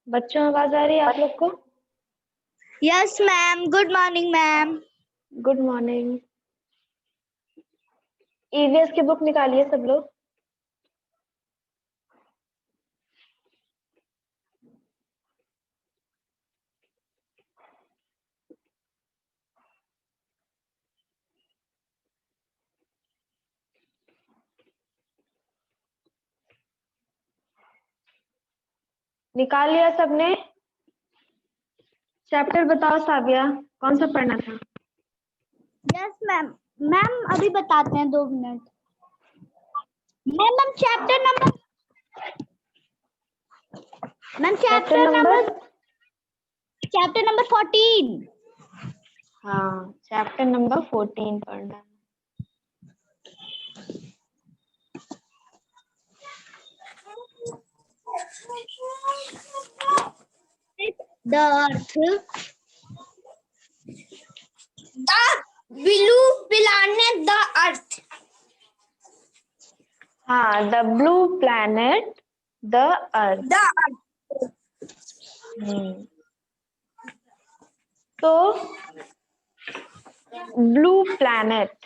बच्चों आवाज आ रही है आप लोग को? Yes ma'am, good morning ma'am. Good morning. EVS की बुक निकालिए सब लोग। निकाल लिया सबने? चैप्टर बताओ साविया, कौन सा पढ़ना था? Yes ma'am. मैम अभी बताते हैं, 2 minute. Ma'am chapter number chapter number 14। हाँ, चैप्टर नंबर 14 पढ़ना है। The earth, the blue planet, the earth. हाँ, the blue planet the earth. The earth. तो ब्लू प्लैनेट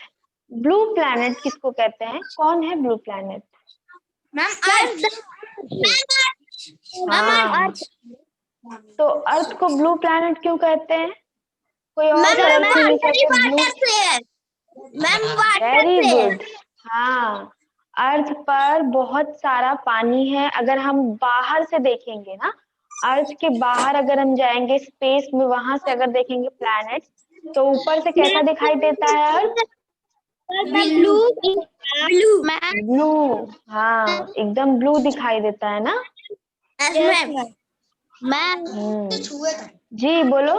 किसको कहते हैं? कौन है ब्लू प्लैनेट? मैम अर्थ। हाँ, तो अर्थ को ब्लू प्लैनेट क्यों कहते हैं? कोई और कलरफुल लिखे थे ब्लू। Ma'am very good. हाँ, अर्थ पर बहुत सारा पानी है। अगर हम बाहर से देखेंगे ना, अर्थ के बाहर अगर हम जाएंगे स्पेस में, वहां से अगर देखेंगे प्लैनेट, तो ऊपर से कैसा दिखाई देता है अर्थ? Blue blue blue. हाँ, एकदम ब्लू दिखाई देता है ना। मैम जी बोलो,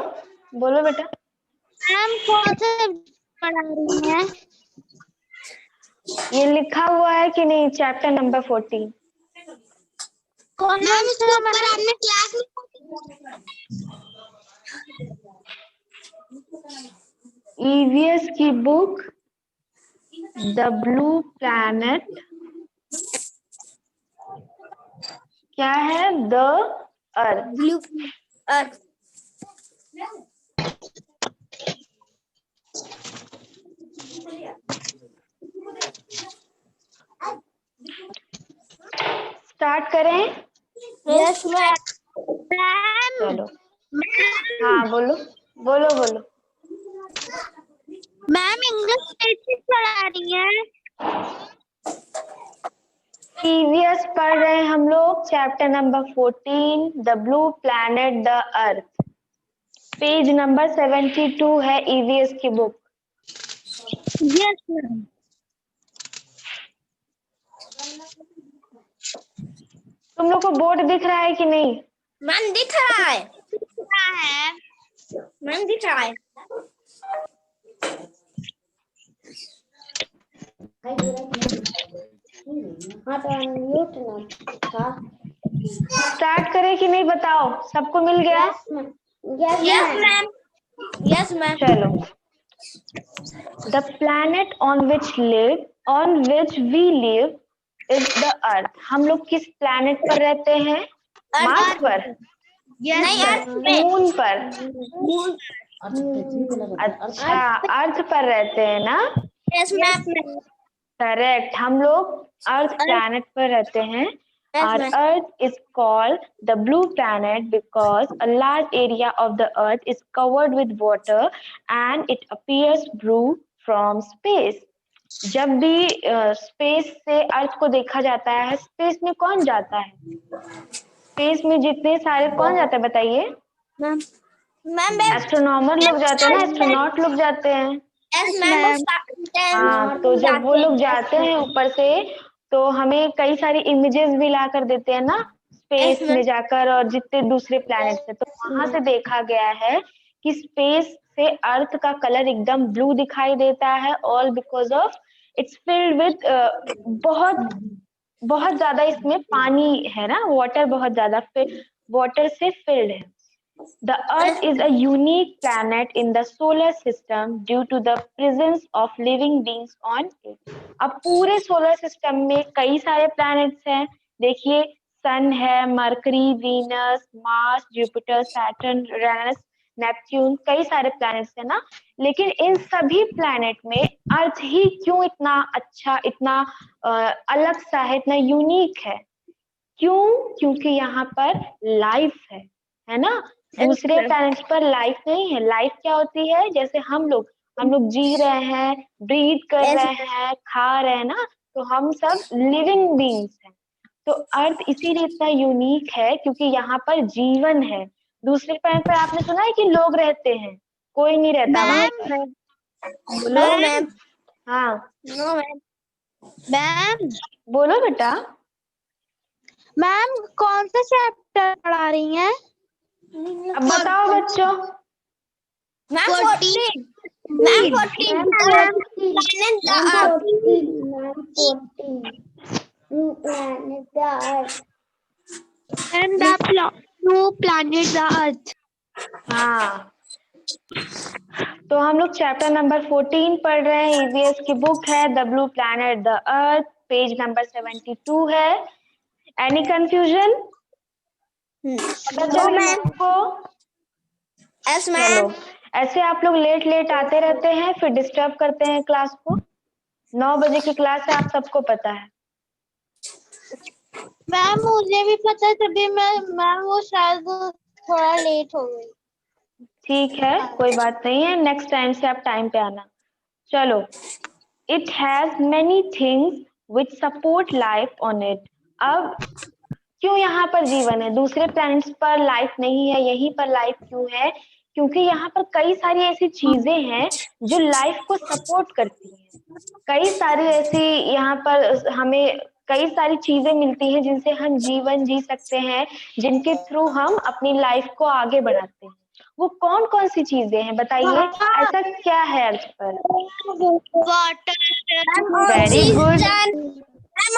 बोलो बेटा। मैम कौन से पढ़ा रही हैं? ये लिखा हुआ है कि नहीं? Chapter number 14। कौन सा मैम? आपने क्लास में ईवीएस की बुक द ब्लू प्लैनेट क्या है? The earth. Blue earth. Start करें? Yes ma'am. चलो। हाँ बोलो, बोलो बोलो। मैम इंग्लिश कैसे पढ़ा रही हैं? ईवीएस पढ़ रहे हैं हम लोग, chapter number 14 the blue planet the earth. Page number 72 है ईवीएस की बुक। Yes ma'am. तुम लोग को बोर्ड दिख रहा है कि नहीं? मैम दिख रहा है। मैम दिख रहा है। स्टार्ट करें कि नहीं बताओ, सबको मिल गया? Yes ma'am. Yes ma'am. चलो। The planet on which we live is the earth. हम लोग किस प्लैनेट पर रहते हैं? मार्स पर? नहीं, अर्थ पे। मून पर? अच्छा, अर्थ पर रहते हैं ना। Yes ma'am. करेक्ट, हम लोग अर्थ प्लैनेट पर रहते हैं। Our Earth is called the blue planet because a large area of the Earth is covered with water and it appears blue from space. जब भी स्पेस से अर्थ को देखा जाता है, स्पेस में कौन जाता है? स्पेस में जितने सारे कौन जाता है बताइए? मैम एस्ट्रोनॉमर लोग जाते हैं ना, एस्ट्रोनॉट लोग जाते हैं। Yes ma'am. हाँ, तो जब वो लोग जाते हैं ऊपर से, तो हमें कई सारी इमेजेस भी ला कर देते हैं ना, स्पेस में जाकर, और जितने दूसरे प्लैनेट से। तो वहां से देखा गया है कि स्पेस से अर्थ का कलर एकदम ब्लू दिखाई देता है, all because of it's filled with बहुत बहुत ज्यादा इसमें पानी है ना, वाटर बहुत ज्यादा वाटर से फिल्ड है। The Earth is a unique planet in the solar system due to the presence of living beings on it. अब पूरे सोलर सिस्टम में कई सारे प्लैनेट्स हैं। देखिए, सन है, mercury, Venus, Mars, Jupiter, Saturn, Uranus, Neptune, कई सारे प्लैनेट्स है ना। लेकिन इन सभी प्लैनेट में अर्थ ही क्यों इतना अच्छा, इतना अलग सा है, इतना यूनिक है? क्यों? क्योंकि यहाँ पर लाइफ है ना। दूसरे प्लैनेट्स पर लाइफ नहीं है। लाइफ क्या होती है? जैसे हम लोग जी रहे हैं, ब्रीथ कर रहे हैं, खा रहे हैं ना, तो हम सब लिविंग बीइंग्स हैं। तो अर्थ इसीलिए इतना यूनिक है क्योंकि यहाँ पर जीवन है। दूसरे प्लैनेट पर आपने सुना है कि लोग रहते हैं? कोई नहीं रहता वहां मैम पर। बोलो। नो मैम हाँ, नो मैम मैम बोलो बेटा। मैम कौन सा चैप्टर पढ़ा रही हैं? अब बताओ बच्चों। Ma'am 14 ma'am 14 and the planet the earth. हाँ, तो हम लोग चैप्टर नंबर 14 पढ़ रहे हैं। ईवीएस की बुक है the blue planet the earth, page number 72 है। Any confusion? पता चल गया आपको? Yes चलो, मैम ऐसे आप लोग लेट लेट आते रहते हैं, फिर डिस्टर्ब करते हैं क्लास को। 9 बजे की क्लास है, आप सबको पता है। मैम मुझे भी पता है, तभी मैम वो शायद थोड़ा लेट हो गई। ठीक है, कोई बात नहीं है, नेक्स्ट टाइम से आप टाइम पे आना। चलो, it has many things which support life on it. अब क्यों यहाँ पर जीवन है? दूसरे प्लैनेट्स पर लाइफ नहीं है, यहीं पर लाइफ क्यों है? क्योंकि यहाँ पर कई सारी ऐसी चीजें हैं जो लाइफ को सपोर्ट करती हैं। कई सारी ऐसी यहाँ पर हमें कई सारी चीजें मिलती हैं जिनसे हम जीवन जी सकते हैं, जिनके थ्रू हम अपनी लाइफ को आगे बढ़ाते हैं। वो कौन कौन सी चीजें हैं बताइए? ऐसा क्या है अर्थ पर? वेरी गुड,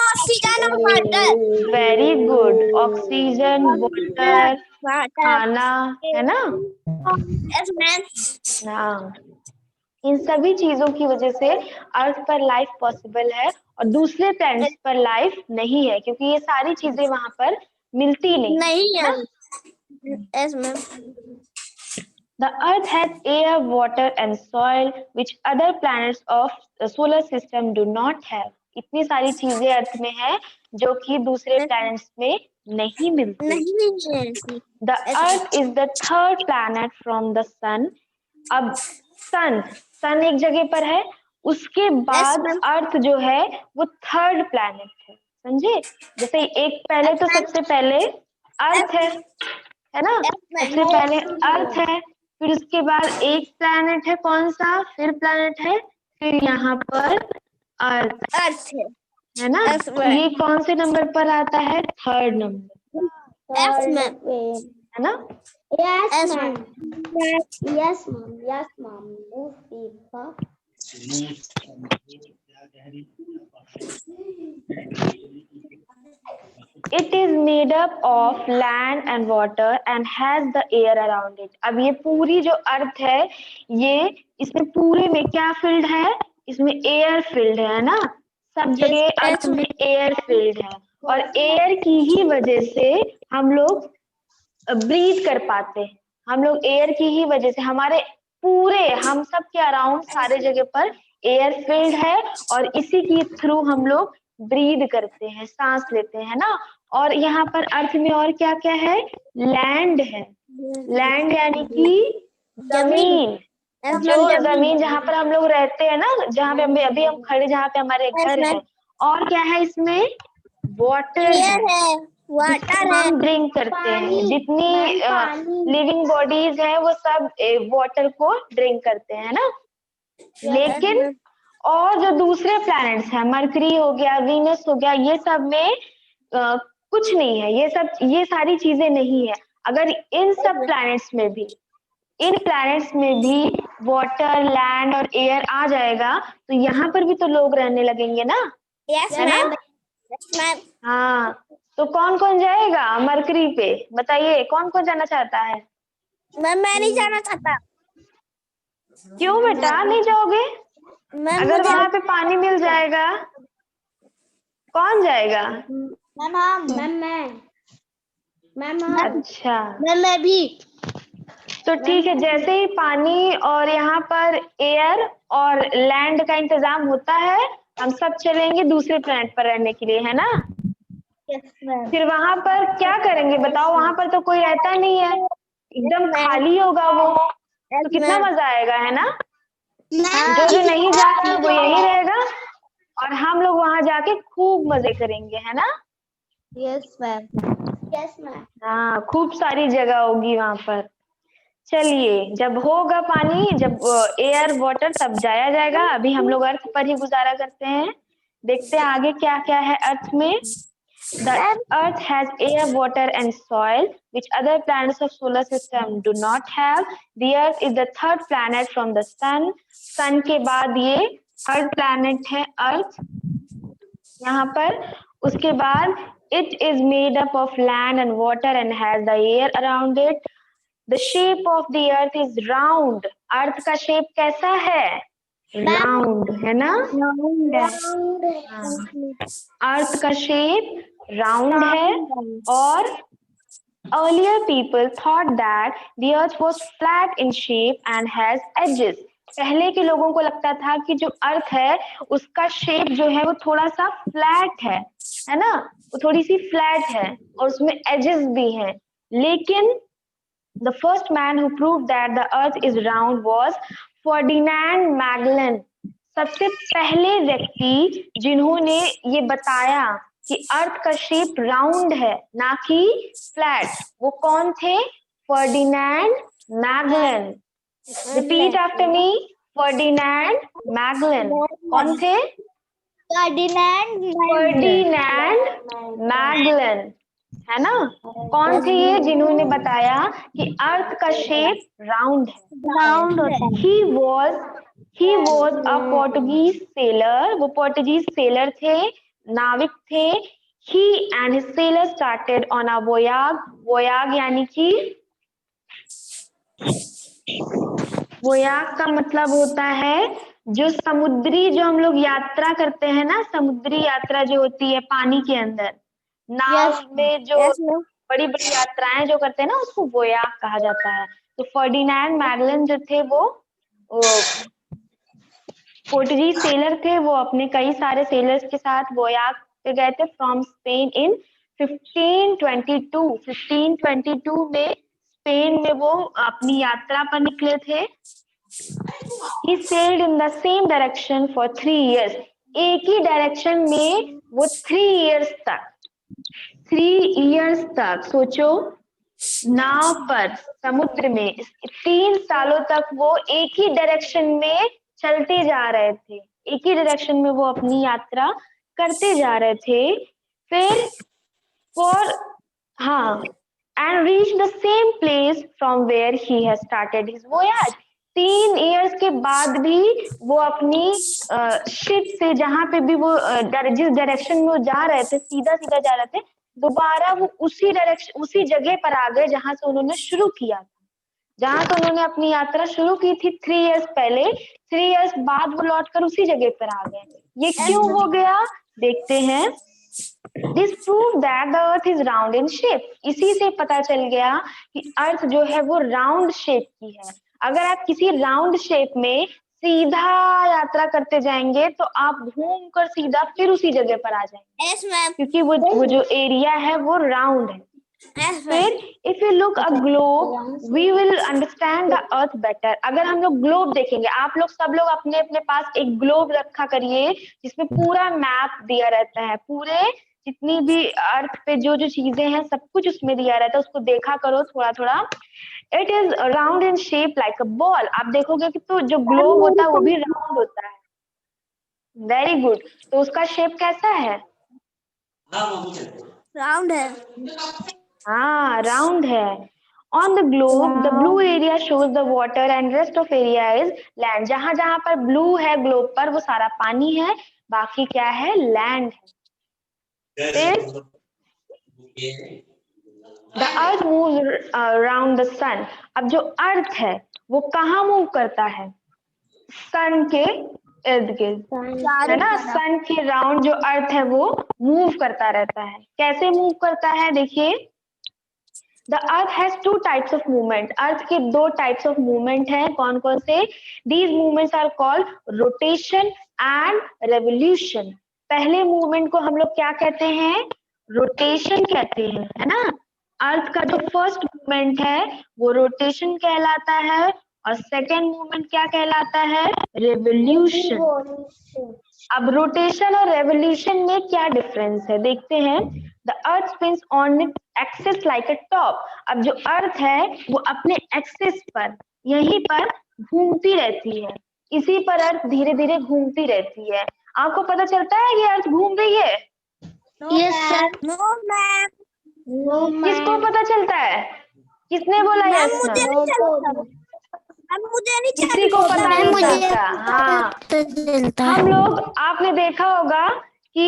ऑक्सीजन और water. Very good. Oxygen, water, खाना, है ना। यस मैम हाँ, इन सभी चीजों की वजह से अर्थ पर लाइफ पॉसिबल है और दूसरे प्लैनेट्स पर लाइफ नहीं है क्योंकि ये सारी चीजें वहां पर मिलती नहीं है ना। Yes ma'am The Earth has air, water, and soil, which other planets of the solar system do not have. इतनी सारी चीजें अर्थ में है जो कि दूसरे प्लैनेट्स में नहीं मिलती। नहीं। The Earth is the third planet from the sun. अब सन एक जगह पर है, उसके बाद अर्थ जो है वो थर्ड प्लैनेट समझे? जैसे एक पहले तो सबसे पहले अर्थ है ना। सबसे पहले अर्थ है, फिर उसके बाद एक प्लैनेट है, कौन सा? फिर प्लैनेट है, फिर यहाँ पर अर्थ है ना। तो ये कौन से नंबर पर आता है? थर्ड नंबर, है ना। Yes, ma'am. Yes, ma'am. Yes, ma'am. It is made up of land and water and has the air around it. अब ये पूरी जो अर्थ है, ये इसमें पूरे में क्या फील्ड है? इसमें एयर फील्ड है ना। सब जगह अर्थ में एयर फील्ड है और एयर की ही वजह से हम लोग ब्रीथ कर पाते हैं। हम लोग एयर की ही वजह से हमारे पूरे हम सब के अराउंड सारे जगह पर एयर फील्ड है और इसी के थ्रू हम लोग ब्रीद करते हैं, सांस लेते हैं ना। और यहाँ पर अर्थ में और क्या क्या है? लैंड है। लैंड यानी कि जमीन, जो जमीन जहाँ पर हम लोग रहते हैं ना, जहाँ पे अभी हम खड़े, जहाँ पे हमारे घर है। और क्या है इसमें? वाटर है, जिसको हम ड्रिंक करते हैं। जितनी लिविंग बॉडीज है वो सब वाटर को ड्रिंक करते हैं ना। लेकिन और जो दूसरे प्लैनेट्स हैं, मरकरी हो गया, वीनस हो गया, ये सब में कुछ नहीं है। ये सारी चीजें नहीं है। अगर इन सब प्लैनेट्स में भी वाटर, लैंड और एयर आ जाएगा तो यहाँ पर भी तो लोग रहने लगेंगे ना। यस है ना। मैम हाँ, तो कौन कौन जाएगा मरकरी पे? बताइए, कौन कौन जाना चाहता है? मैम मैं नहीं जाना चाहता। क्यों बेटा नहीं जाओगे? अगर वहां पे पानी मिल जाएगा, कौन जाएगा? मैम मैं मैम अच्छा, मैं भी। तो ठीक है, जैसे ही पानी और यहाँ पर एयर और लैंड का इंतजाम होता है, हम सब चलेंगे दूसरे प्लेनेट पर रहने के लिए, है ना? Yes ma'am. फिर वहां पर क्या करेंगे बताओ? वहां पर तो कोई रहता नहीं है, एकदम खाली होगा वो, तो कितना मजा आएगा, है ना? जो जो नहीं जाएगा वो यहीं रहेगा और हम लोग वहां जाके खूब मजे करेंगे, है ना? Yes ma'am. Yes ma'am. हाँ, खूब सारी जगह होगी वहां पर। चलिए, जब होगा पानी, जब एयर वाटर, तब जाया जाएगा। अभी हम लोग अर्थ पर ही गुजारा करते हैं, देखते हैं आगे क्या क्या है अर्थ में। The Earth has air, water, and soil, which other planets of solar system do not have. The Earth is the third planet from the sun. Sun के बाद ये third planet है Earth यहाँ पर। उसके बाद it is made up of land and water and has the air around it. The shape of the Earth is round. Earth का shape कैसा है? Round, है ना? अर्थ का शेप राउंड है और earlier people thought that the earth was flat in shape and has edges. पहले के लोगों को लगता था कि जो अर्थ है उसका शेप जो है वो थोड़ा सा फ्लैट है ना? वो थोड़ी सी फ्लैट है और उसमें एजेस भी हैं। लेकिन the first man who proved that the earth is round was Ferdinand Magellan. सबसे पहले व्यक्ति जिन्होंने ये बताया कि अर्थ का शेप राउंड है ना कि फ्लैट, वो कौन थे? Ferdinand Magellan. Repeat after me, Ferdinand Magellan. कौन थे? फर्डिनैंड फर्डिनैंड मैगलन, है ना? कौन थे ये जिन्होंने बताया कि अर्थ का शेप राउंड है? राउंड होता है। He was a Portuguese sailor. वो पोर्टुगीज सेलर थे, नाविक थे। He and his sailors started on a voyage. voyage यानी कि voyage का मतलब होता है जो समुद्री, जो हम लोग यात्रा करते हैं ना, समुद्री यात्रा जो होती है पानी के अंदर, नाव में जो बड़ी बड़ी यात्राएं जो करते हैं ना, उसको voyage कहा जाता है। तो फर्डिनैंड मैगलन जो थे वो पोर्टुगीज सेलर थे। वो अपने कई सारे सेलर्स के साथ voyage पे गए थे फ्रॉम स्पेन इन 1522। 1522 में स्पेन में वो अपनी यात्रा पर निकले थे। He sailed in the same direction for 3 years. एक ही डायरेक्शन में वो 3 years तक सोचो, नाव पर समुद्र में 3 सालों तक वो एक ही डायरेक्शन में चलते जा रहे थे। एक ही डायरेक्शन में वो अपनी यात्रा करते जा रहे थे। फिर and reached the same place from where he has started his voyage. 3 years के बाद भी वो अपनी शिप से जहां पे भी वो जिस डायरेक्शन में वो जा रहे थे, सीधा सीधा जा रहे थे, दोबारा वो उसी डायरेक्शन, उसी जगह पर आ गए जहां से उन्होंने शुरू किया था, जहां से उन्होंने अपनी यात्रा शुरू की थी 3 इयर्स पहले। 3 इयर्स बाद वो लौटकर उसी जगह पर आ गए। ये क्यों हो गया, देखते हैं। This proved that the earth is round in shape. इसी से पता चल गया कि अर्थ जो है वो राउंड शेप की है। अगर आप किसी राउंड शेप में सीधा यात्रा करते जाएंगे तो आप घूम कर सीधा फिर उसी जगह पर आ जाएंगे। Yes ma'am. क्योंकि वो जो एरिया है वो राउंड है। फिर if you look a globe, we will understand the earth better. अगर हम लोग ग्लोब देखेंगे, आप लोग सब लोग अपने अपने पास एक ग्लोब रखा करिए जिसमें पूरा मैप दिया रहता है, पूरे जितनी भी अर्थ पे जो जो चीजें हैं सब कुछ उसमें दिया रहता है, उसको देखा करो थोड़ा थोड़ा। It is round in shape like a ball. आप देखोगे कि तो जो ग्लोब होता है वो भी राउंड होता है। Very good. तो उसका शेप कैसा है? राउंड है। हाँ, राउंड है। On the globe, the blue area shows the water and rest of area is land. जहां जहां पर ब्लू है ग्लोब पर वो सारा पानी है, बाकी क्या है? लैंड है। फिर the earth moves around the sun. अब जो अर्थ है वो कहाँ मूव करता है? सन के इर्द गिर्द, है ना? सन के राउंड जो अर्थ है वो मूव करता रहता है। कैसे मूव करता है? देखिए, The earth has two types of movement. अर्थ के दो types of movement हैं, कौन कौन से? These movements are called rotation and revolution. पहले movement को हम लोग क्या कहते हैं? रोटेशन कहते हैं, है ना? अर्थ का जो फर्स्ट मूवमेंट है वो रोटेशन कहलाता है और सेकेंड मूवमेंट क्या कहलाता है? रेवोल्यूशन। अब रोटेशन और रेवोल्यूशन में क्या डिफरेंस है देखते हैं। The earth spins on its axis like a top. अब जो अर्थ है वो अपने एक्सिस पर, यहीं पर घूमती रहती है, इसी पर अर्थ धीरे धीरे घूमती रहती है। आपको पता चलता है कि अर्थ घूम रही है? Yes sir. No ma'am. किसको पता चलता है? किसने बोला यस मैम? किसी को पता नहीं चलता। हाँ, हम लोग, आपने देखा होगा कि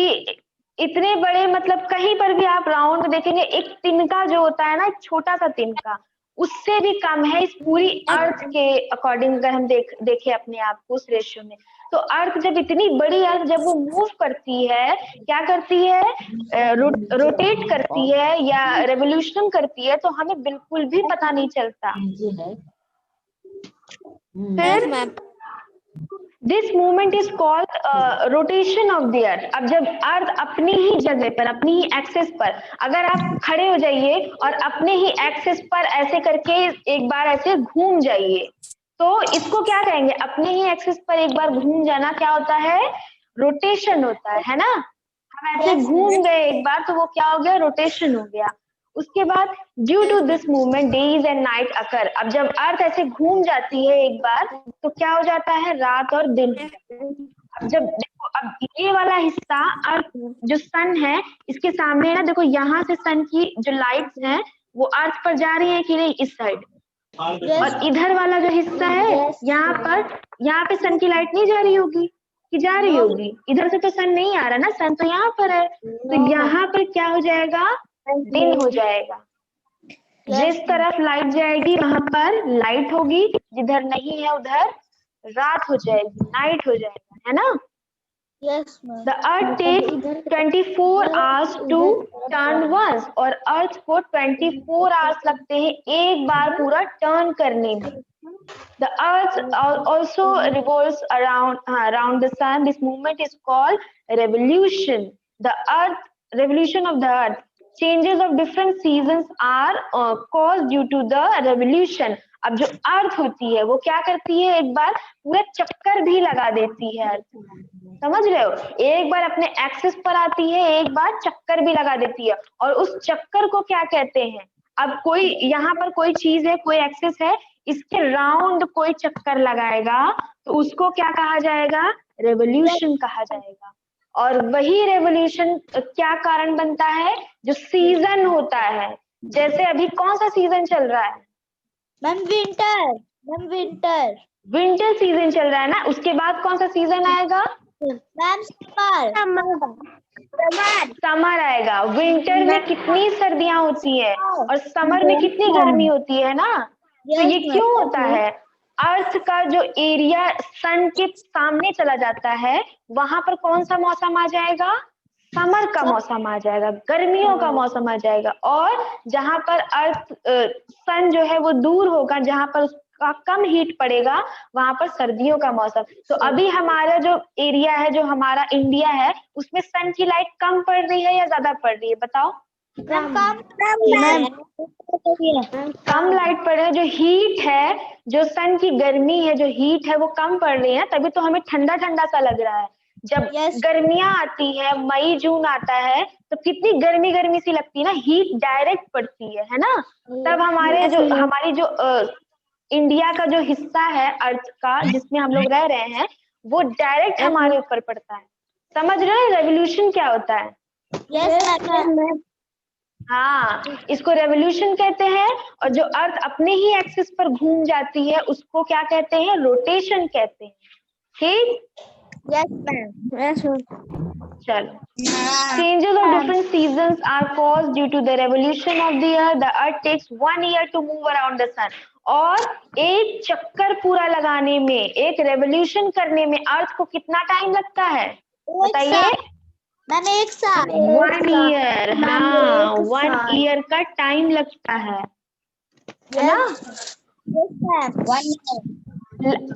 इतने बड़े, मतलब कहीं पर भी आप राउंड में देखेंगे, एक तिनका जो होता है ना, एक छोटा सा तिनका, उससे भी कम है इस पूरी अर्थ के अकॉर्डिंग। अगर हम देखें अपने आप को उस रेशियो में, तो अर्थ जब इतनी बड़ी अर्थ जब वो मूव करती है, क्या करती है? रोटेट करती है या रेवोल्यूशन करती है, तो हमें बिल्कुल भी पता नहीं चलता। फिर this movement is called rotation of the earth. अब जब अर्थ अपनी ही जगह पर, अपनी ही एक्सेस पर, अगर आप खड़े हो जाइए और अपने ही एक्सेस पर ऐसे करके एक बार ऐसे घूम जाइए, तो इसको क्या कहेंगे? अपने ही एक्सेस पर एक बार घूम जाना क्या होता है? रोटेशन होता है ना? हम ऐसे घूम गए एक बार तो वो क्या हो गया? रोटेशन हो गया। उसके बाद due to this movement days and night occur. अब जब अर्थ ऐसे घूम जाती है एक बार तो क्या हो जाता है? रात और दिन। अब जब देखो, अब ये वाला हिस्सा अर्थ जो सन है, इसके सामने ना देखो, यहाँ से सन की जो लाइट्स हैं वो अर्थ पर जा रही है कि नहीं? इस साइड। और इधर वाला जो हिस्सा है, यहाँ पे सन की लाइट नहीं जा रही होगी कि जा रही होगी? इधर से तो सन नहीं आ रहा ना, सन तो यहाँ पर है, तो यहाँ पर क्या हो जाएगा? दिन हो जाएगा। जिस तरफ लाइट जाएगी वहां पर लाइट होगी, जिधर नहीं है उधर रात हो जाएगी, नाइट हो जाएगा, है ना? Yes ma'am. The earth takes 24 hours to turn once. और अर्थ को 24 आवर्स लगते हैं एक बार पूरा टर्न करने में। The earth also revolves around the sun. This movement is called revolution. The revolution of the earth. Changes of different seasons are caused due to the revolution. अब जो अर्थ होती है वो क्या करती है? एक बार पूरा चक्कर भी लगा देती है अर्थ, समझ रहे हो? एक बार अपने एक्सिस पर आती है, एक बार चक्कर भी लगा देती है। और उस चक्कर को क्या कहते हैं? अब कोई यहाँ पर कोई चीज है, कोई एक्सिस है, इसके राउंड कोई चक्कर लगाएगा तो उसको क्या कहा जाएगा? रेवोल्यूशन कहा जाएगा। और वही रेवोल्यूशन क्या कारण बनता है? जो सीजन होता है। जैसे अभी कौन सा सीजन चल रहा है? मैम विंटर सीजन चल रहा है ना? उसके बाद कौन सा सीजन आएगा? मैम समर आएगा। विंटर में कितनी सर्दियां होती है और समर में कितनी गर्मी होती है ना? तो ये क्यों होता है? अर्थ का जो एरिया सन के सामने चला जाता है, वहां पर कौन सा मौसम आ जाएगा? समर का मौसम आ जाएगा, गर्मियों का मौसम आ जाएगा। और जहां पर अर्थ सन जो है वो दूर होगा, जहां पर उसका कम हीट पड़ेगा, वहां पर सर्दियों का मौसम। तो अभी हमारा जो एरिया है, जो हमारा इंडिया है, उसमें सन की लाइट कम पड़ रही है या ज्यादा पड़ रही है? बताओ। कम लाइट पड़ रही है। जो हीट है, जो सन की गर्मी है, जो हीट है वो कम पड़ रही है, तभी तो हमें ठंडा ठंडा सा लग रहा है। जब गर्मियां आती है, मई जून आता है, तो कितनी गर्मी गर्मी सी लगती है ना, हीट डायरेक्ट पड़ती है ना? तब हमारी जो इंडिया का जो हिस्सा है अर्थ का, जिसमें हम लोग रह रहे हैं, वो डायरेक्ट हमारे ऊपर पड़ता है। समझ रहे हैं रेवोल्यूशन क्या होता है? हाँ, इसको रेवोल्यूशन कहते हैं। और जो अर्थ अपने ही एक्सिस पर घूम जाती है उसको क्या कहते हैं? रोटेशन कहते हैं। ठीक? Yes ma'am. चलो, changes of different seasons are caused due to the revolution of the earth. The earth takes 1 year to move around the sun. और एक चक्कर पूरा लगाने में, एक रेवोल्यूशन करने में अर्थ को कितना टाइम लगता है? बताइए। मैम एक साल। 1 ईयर, हाँ 1 ईयर का टाइम लगता है ना।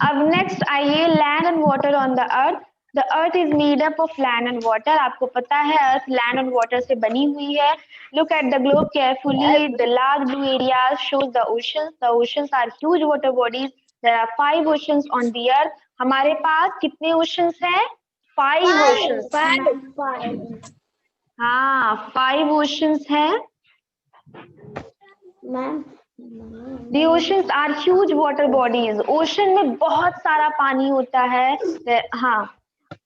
अब नेक्स्ट आइए, land and water on the earth. The earth is made up of land and water. आपको पता है अर्थ लैंड एंड वाटर से बनी हुई है। Look at the globe carefully. The large blue areas shows the oceans. The oceans are huge water bodies. There are 5 oceans on the earth. हमारे पास कितने ओशंस हैं? 5 ओशंस। हाँ 5 ओशंस हैं। Ma'am The oceans are huge water bodies. Ocean में बहुत सारा पानी होता है। हाँ,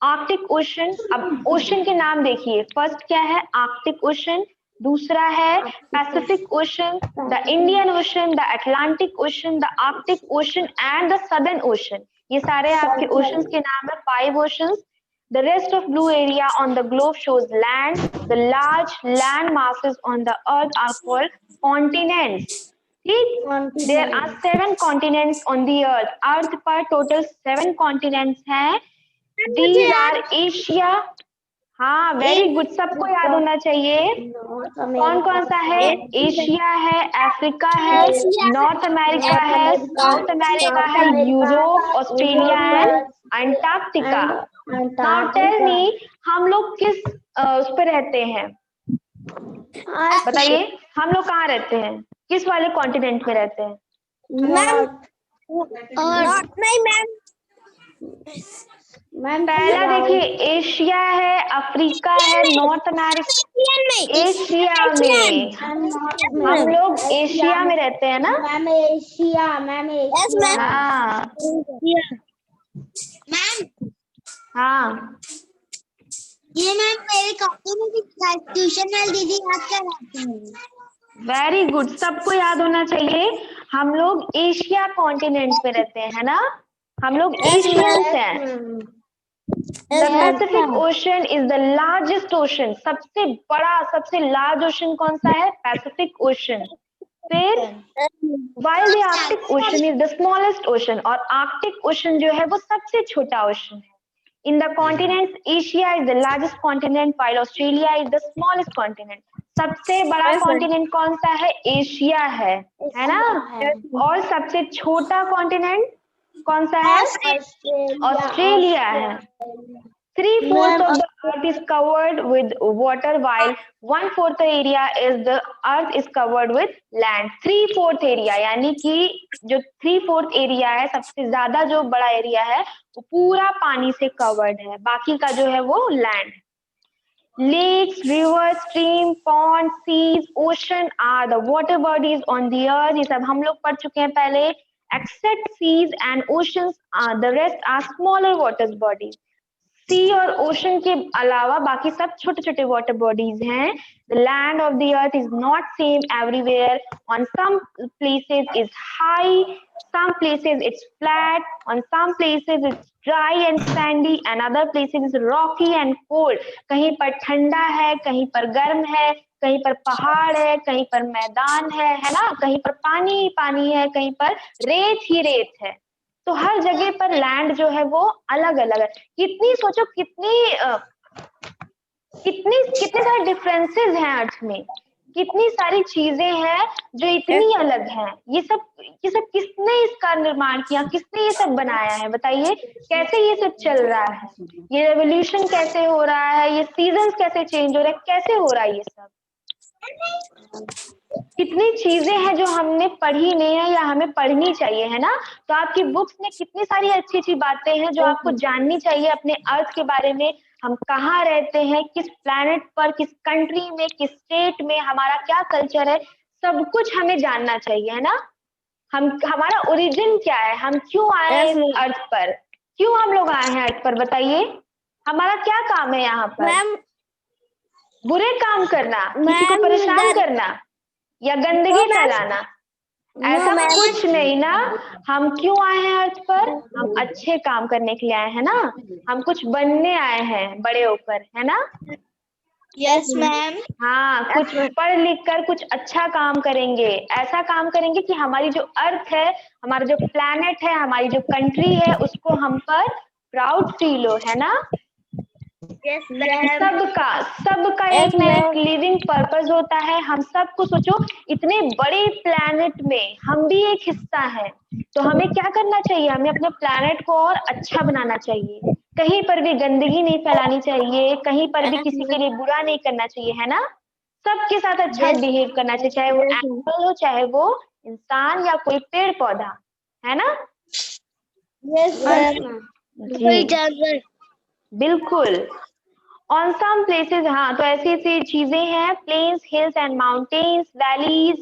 आर्कटिक ओशन। अब ओशन के नाम देखिए, फर्स्ट क्या है? Arctic ocean. दूसरा है Pacific ocean, the Indian ocean, the Atlantic ocean, the Arctic ocean and the southern ocean. ये सारे आपके ओशंस के नाम है, 5 oceans. The rest of blue area on the globe shows land. The large land masses on the earth are called continents. ठीक, there are 7 continents on the earth. Earth पर total 7 continents हैं। These are Asia. हाँ very good, सबको याद होना चाहिए। कौन कौन सा है? एशिया है, अफ्रीका है, नॉर्थ अमेरिका है, साउथ अमेरिका है, Europe, Australia and Antarctica. Now tell me, हम लोग किस उस पर रहते हैं? बताइए, हम लोग कहाँ रहते हैं? किस वाले कॉन्टिनेंट में रहते हैं? मैम पहला देखिए, एशिया है, अफ्रीका है, नॉर्थ अमेरिका। एशिया में हम लोग एशिया में रहते हैं ना। मैम एशिया हाँ हाँ, ये मैम मेरे कॉपी में भी ट्यूशन वाली दीदी याद कराती हैं। वेरी गुड, सबको याद होना चाहिए। हम लोग एशिया कॉन्टिनेंट पे रहते हैं, है ना। हम लोग एशियंस हैं। The Pacific Ocean is the largest ocean. सबसे बड़ा, सबसे लार्ज ओशन कौन सा है? Pacific ocean. फिर while the Arctic Ocean is the smallest ocean, और आर्कटिक ओशन जो है वो सबसे छोटा ओशन है। In the continents, Asia is the largest continent, while Australia is the smallest continent. सबसे बड़ा कॉन्टिनेंट कौन सा है? एशिया है ना। और सबसे छोटा कॉन्टिनेंट कौन सा है? ऑस्ट्रेलिया है। 3/4 of the earth is covered with water, while 1/4 area is the earth is covered with land. 3/4 area, यानी कि जो 3/4 एरिया है, सबसे ज्यादा जो बड़ा एरिया है वो पूरा पानी से कवर्ड है, बाकी का जो है वो land. Lakes, rivers, stream, ponds, seas, ocean are the water bodies on the earth. ये सब हम लोग पढ़ चुके हैं पहले। Except seas and oceans, the rest are smaller water bodies. सी और ओशन के अलावा बाकी सब छोटे छोटे वाटर बॉडीज हैं। The land of the earth is not same everywhere. On some places it's high, some places it's flat, on some places it's dry and sandy, and other places it's rocky and cold. कहीं पर ठंडा है, कहीं पर गर्म है, कहीं पर पहाड़ है, कहीं पर मैदान है ना। कहीं पर पानी ही पानी है, कहीं पर रेत ही रेत है। तो हर जगह पर लैंड जो है वो अलग अलग है। कितनी सोचो, कितने सारे डिफरेंसेस हैं अर्थ में, कितनी सारी चीजें हैं जो इतनी अलग हैं। ये सब किसने इसका निर्माण किया, किसने ये सब बनाया है? बताइए, कैसे ये सब चल रहा है? ये रेवोल्यूशन कैसे हो रहा है? ये सीजन्स कैसे चेंज हो रहे हैं? कैसे हो रहा है ये सब? कितनी चीजें हैं जो हमने पढ़ी नहीं है या हमें पढ़नी चाहिए, है ना। तो आपकी बुक्स में कितनी सारी अच्छी अच्छी बातें हैं जो आपको जाननी चाहिए अपने अर्थ के बारे में। हम कहाँ रहते हैं, किस प्लैनेट पर, किस कंट्री में, किस स्टेट में, हमारा क्या कल्चर है, सब कुछ हमें जानना चाहिए, है ना। हमारा ओरिजिन क्या है, हम क्यों आए हैं इस अर्थ पर, क्यों हम लोग आए हैं अर्थ पर? बताइए, हमारा क्या काम है यहाँ पर? बुरे काम करना, किसी को परेशान करना, या गंदगी फैलाना? ऐसा कुछ नहीं ना। हम क्यों आए हैं अर्थ पर? हम अच्छे काम करने के लिए आए हैं ना। हम कुछ बनने आए हैं बड़े होकर, है ना। Yes ma'am. हाँ, कुछ पढ़ लिख कर कुछ अच्छा काम करेंगे। ऐसा काम करेंगे कि हमारी जो अर्थ है, हमारा जो प्लैनेट है, हमारी जो कंट्री है, उसको हम पर प्राउड फील हो, है ना। सबका एक ना एक लिविंग पर्पस होता है। हम सबको सोचो, इतने बड़े प्लेनेट में हम भी एक हिस्सा है, तो हमें क्या करना चाहिए? हमें अपने प्लेनेट को और अच्छा बनाना चाहिए। कहीं पर भी गंदगी नहीं फैलानी चाहिए, कहीं पर भी किसी के लिए बुरा नहीं करना चाहिए, है ना? सबके साथ अच्छा बिहेव करना चाहिए, चाहे वो एनिमल हो, चाहे वो इंसान या कोई पेड़ पौधा, है ना? कोई जी जानवर। बिल्कुल। ऑन सम प्लेसेस, हाँ, तो ऐसी ऐसी चीजें हैं, plains, hills and mountains, valleys,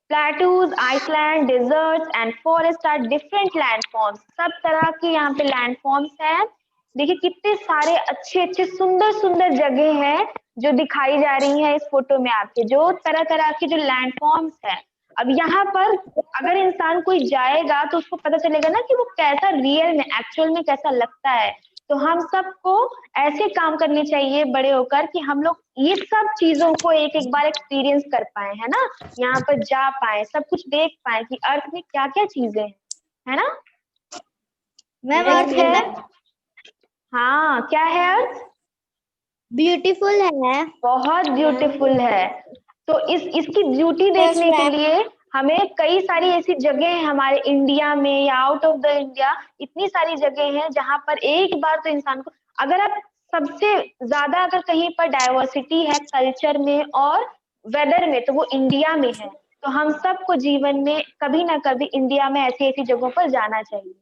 plateaus, island, deserts and forest are different landforms. सब तरह के यहाँ पे लैंडफॉर्म्स हैं। देखिए कितने सारे अच्छे अच्छे सुंदर सुंदर जगह हैं जो दिखाई जा रही हैं इस फोटो में आपके, जो तरह तरह के जो लैंडफॉर्म्स हैं। अब यहाँ पर अगर इंसान कोई जाएगा तो उसको पता चलेगा ना कि वो कैसा रियल में, एक्चुअल में कैसा लगता है। तो हम सबको ऐसे काम करने चाहिए बड़े होकर कि हम लोग ये सब चीजों को एक एक बार एक्सपीरियंस कर पाए, है ना? यहाँ पर जा पाए, सब कुछ देख पाए कि अर्थ में क्या क्या चीजें हैं, है ना? अर्थ है, हाँ, क्या है अर्थ? ब्यूटीफुल है। बहुत ब्यूटीफुल है। तो इसकी ब्यूटी देखने के लिए हमें कई सारी ऐसी जगह हैं हमारे इंडिया में या आउट ऑफ द इंडिया, इतनी सारी जगह हैं जहां पर एक बार तो इंसान को, अगर आप सबसे ज्यादा अगर कहीं पर डाइवर्सिटी है कल्चर में और वेदर में, तो वो इंडिया में है। तो हम सबको जीवन में कभी ना कभी इंडिया में ऐसी ऐसी जगहों पर जाना चाहिए।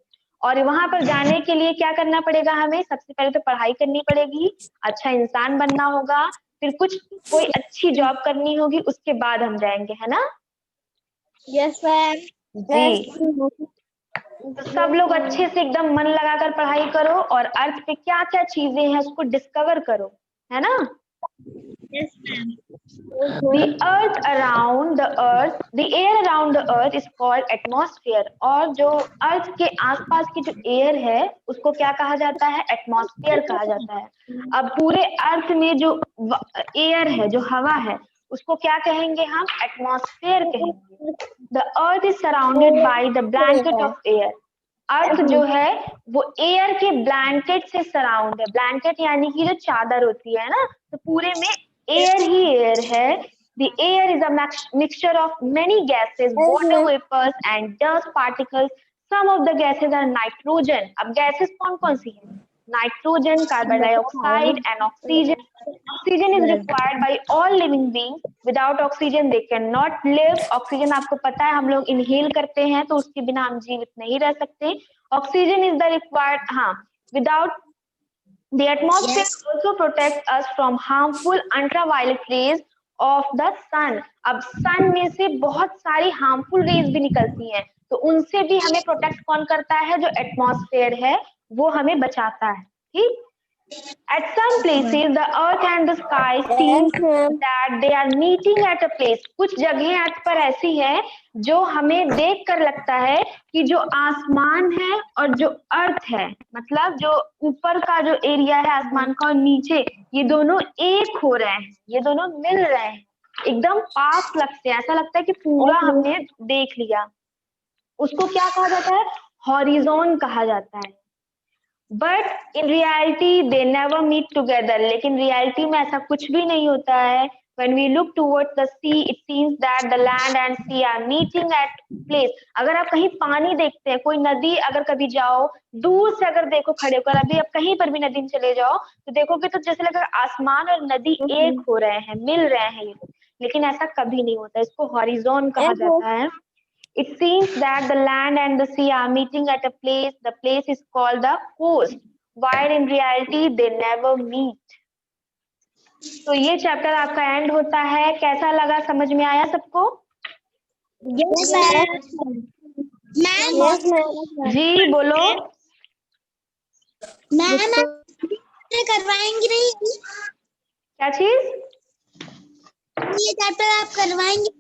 और वहां पर जाने के लिए क्या करना पड़ेगा? हमें सबसे पहले तो पढ़ाई करनी पड़ेगी, अच्छा इंसान बनना होगा, फिर कुछ कोई अच्छी जॉब करनी होगी, उसके बाद हम जाएंगे, है ना? Yes ma'am. जी, तो सब लोग अच्छे से एकदम मन लगाकर पढ़ाई करो और अर्थ पे क्या क्या चीजें हैं उसको डिस्कवर करो, है ना? Yes ma'am. The air around the earth is called atmosphere। और जो अर्थ के आसपास की जो एयर है उसको क्या कहा जाता है? एटमॉस्फेयर कहा जाता है। अब पूरे अर्थ में जो एयर है, जो हवा है, उसको क्या कहेंगे हम? एटमॉस्फेयर कहेंगे। The earth is surrounded by the blanket of air. Earth जो है वो एयर के ब्लैंकेट से सराउंड है। ब्लैंकेट यानी कि जो चादर होती है ना, तो पूरे में एयर ही एयर है। The air is a mixture of many gases, water vapors and dust particles. Some of the gases are nitrogen। अब गैसेस कौन कौन सी हैं? Nitrogen, carbon dioxide and oxygen. Oxygen is required by all living beings. Without oxygen they can not live. Oxygen आपको पता है हम लोग inhale करते हैं, तो उसके बिना हम जीवित नहीं रह सकते। ऑक्सीजन इज द रिक्वायर्ड, हाँ, without the atmosphere also protects us from harmful ultraviolet rays of the sun। अब सन में से बहुत सारी हार्मफुल रेज भी निकलती हैं, तो उनसे भी हमें प्रोटेक्ट कौन करता है? जो एटमॉस्फेयर है वो हमें बचाता है, ठीक? At some places, the earth and the sky seem that they are meeting at a place। कुछ जगह अर्थ पर ऐसी है जो हमें देख कर लगता है कि जो आसमान है और जो अर्थ है, मतलब जो ऊपर का जो एरिया है आसमान का और नीचे, ये दोनों एक हो रहे हैं, ये दोनों मिल रहे हैं, एकदम पास लगते हैं, ऐसा लगता है कि पूरा हमने देख लिया। उसको क्या कहा जाता है? हॉरिजॉन कहा जाता है। But in reality they never meet together. लेकिन रियलिटी में ऐसा कुछ भी नहीं होता है। When we look towards the sea, it seems that the land and sea are meeting at place। अगर आप कहीं पानी देखते हैं, कोई नदी अगर कभी जाओ, दूर से अगर देखो खड़े होकर, अभी आप कहीं पर भी नदी में चले जाओ तो देखोगे तो जैसे लगेगा आसमान और नदी एक हो रहे हैं, मिल रहे हैं ये लोग। लेकिन ऐसा कभी नहीं होता, इसको हॉरिजॉन कहा जाता है। It seems that the land and the sea are meeting at a place. The place is called the coast, while in reality they never meet। तो ये चैप्टर आपका एंड होता है। कैसा लगा? समझ में आया सबको? Yes ma'am. मैम जी बोलो। मैम करवाएंगी नहीं? क्या चीज? ये चैप्टर आप करवाएंगे?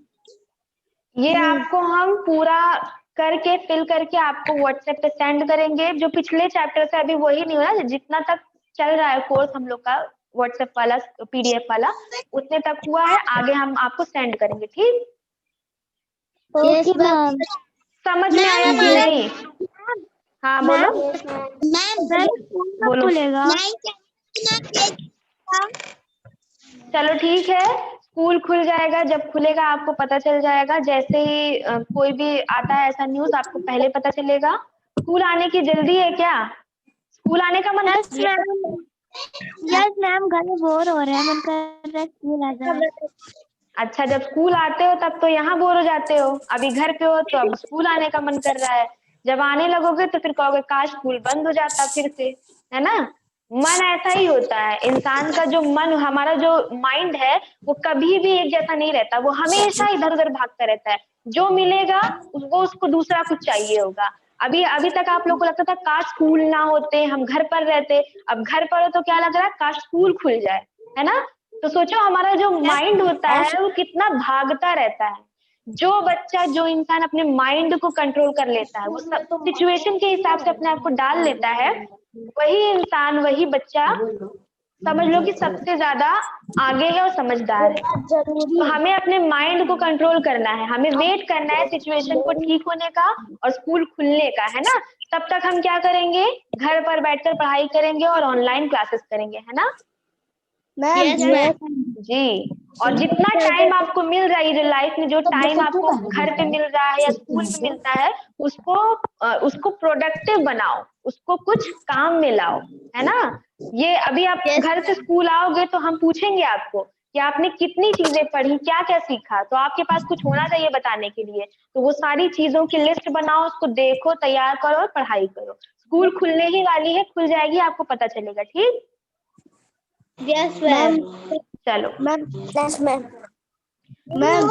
ये आपको हम पूरा करके फिल करके आपको व्हाट्सएप पे सेंड करेंगे। जो पिछले चैप्टर से अभी वही नहीं हुआ, जितना तक चल रहा है कोर्स हम लोग का व्हाट्सएप वाला पीडीएफ वाला, उतने तक हुआ है, आगे हम आपको सेंड करेंगे, ठीक? Yes ma'am. समझ में आया कि नहीं? हाँ बोलो। मैम बोलो। चलो ठीक है, स्कूल खुल जाएगा, जब खुलेगा आपको पता चल जाएगा। जैसे ही कोई भी आता है ऐसा न्यूज़ आपको पहले पता चलेगा। स्कूल आने की जल्दी है क्या? स्कूल आने का मन यस मैम, यस मैम, घर में बोर हो रहे हैं, मन कर रहा है स्कूल आ जाए। अच्छा, जब स्कूल आते हो तब तो यहाँ बोर हो जाते हो, अभी घर पे हो तो अब स्कूल आने का मन कर रहा है। जब आने लगोगे तो फिर कहोगे काश स्कूल बंद हो जाता फिर से, है ना? मन ऐसा ही होता है, इंसान का जो मन, हमारा जो माइंड है वो कभी भी एक जैसा नहीं रहता, वो हमेशा इधर उधर भागता रहता है। जो मिलेगा वो उसको दूसरा कुछ चाहिए होगा। अभी अभी तक आप लोग को लगता था काश स्कूल ना होते, हम घर पर रहते। अब घर पर हो तो क्या लग रहा है, काश स्कूल खुल जाए, है ना? तो सोचो हमारा जो माइंड होता है वो कितना भागता रहता है। जो बच्चा, जो इंसान अपने माइंड को कंट्रोल कर लेता है, वो सब सिचुएशन के हिसाब से अपने आप को डाल लेता है, वही इंसान, वही बच्चा समझ लो कि सबसे ज्यादा आगे है और समझदार है। तो हमें अपने माइंड को कंट्रोल करना है, हमें वेट करना है सिचुएशन को ठीक होने का और स्कूल खुलने का, है ना? तब तक हम क्या करेंगे, घर पर बैठकर पढ़ाई करेंगे और ऑनलाइन क्लासेस करेंगे, है ना? Yes ma'am. जी। और जितना टाइम आपको मिल रहा है, जो लाइफ में जो टाइम आपको घर पे मिल रहा है या स्कूल में मिलता है, उसको प्रोडक्टिव बनाओ, उसको कुछ काम में लाओ, है ना? ये अभी आप घर से स्कूल आओगे तो हम पूछेंगे आपको कि आपने कितनी चीजें पढ़ी, क्या क्या सीखा, तो आपके पास कुछ होना चाहिए बताने के लिए। तो वो सारी चीजों की लिस्ट बनाओ, उसको देखो, तैयार करो और पढ़ाई करो। स्कूल खुलने ही वाली है, खुल जाएगी, आपको पता चलेगा। ठीक, यस मैम। चलो। Ma'am, yes ma'am, ma'am